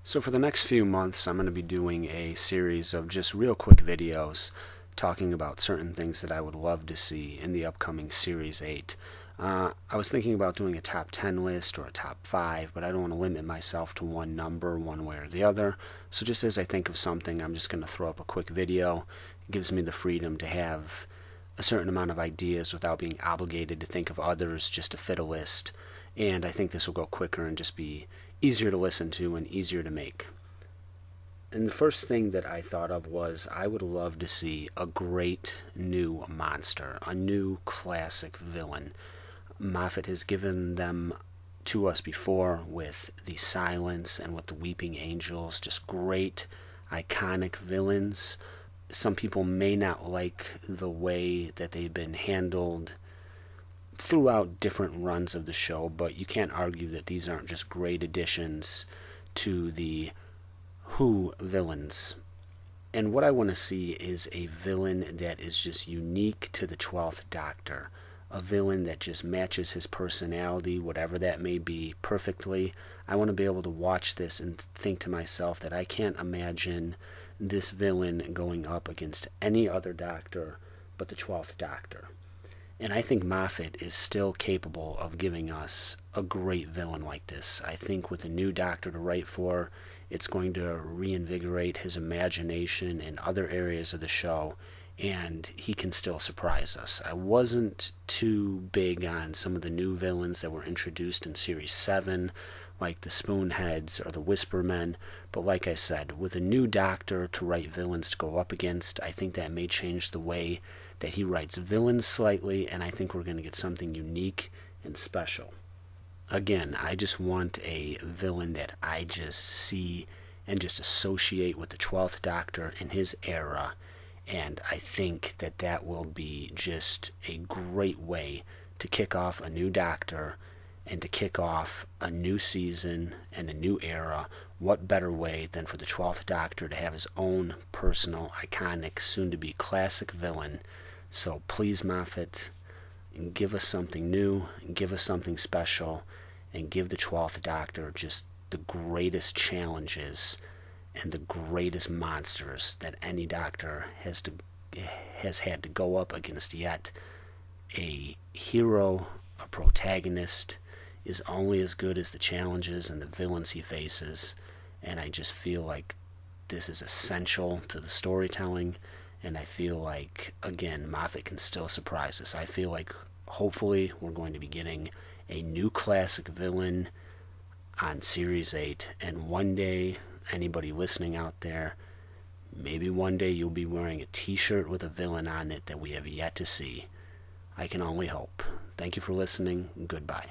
So for the next few months, I'm going to be doing a series of just real quick videos talking about certain things that I would love to see in the upcoming Series 8. I was thinking about doing a top 10 list or a top 5, but I don't want to limit myself to one number one way or the other. So just as I think of something, I'm just going to throw up a quick video. It gives me the freedom to have a certain amount of ideas without being obligated to think of others just to fit a list. And I think this will go quicker and just be easier to listen to and easier to make. And the first thing that I thought of was I would love to see a great new monster, a new classic villain. Moffat has given them to us before with the Silence and with the Weeping Angels, just great, iconic villains. Some people may not like the way that they've been handled throughout different runs of the show, but you can't argue that these aren't just great additions to the Who villains. And what I want to see is a villain that is just unique to the 12th Doctor. A villain that just matches his personality, whatever that may be, perfectly. I want to be able to watch this and think to myself that I can't imagine this villain going up against any other Doctor but the 12th Doctor. And I think Moffat is still capable of giving us a great villain like this. I think with a new Doctor to write for, it's going to reinvigorate his imagination in other areas of the show, and he can still surprise us. I wasn't too big on some of the new villains that were introduced in Series 7, like the Spoonheads or the Whispermen, but like I said, with a new Doctor to write villains to go up against, I think that may change the way that he writes villains slightly, and I think we're going to get something unique and special. Again, I just want a villain that I just see and just associate with the 12th Doctor in his era, and I think that that will be just a great way to kick off a new Doctor and to kick off a new season and a new era. What better way than for the 12th Doctor to have his own personal, iconic, soon-to-be classic villain? So please, Moffat, give us something new, give us something special, and give the 12th Doctor just the greatest challenges and the greatest monsters that any Doctor has had to go up against yet. A hero, a protagonist, is only as good as the challenges and the villains he faces, and I just feel like this is essential to the storytelling, and I feel like, again, Moffat can still surprise us. I feel like hopefully we're going to be getting a new classic villain on Series 8, and one day, anybody listening out there, maybe one day you'll be wearing a t-shirt with a villain on it that we have yet to see. I can only hope. Thank you for listening. Goodbye.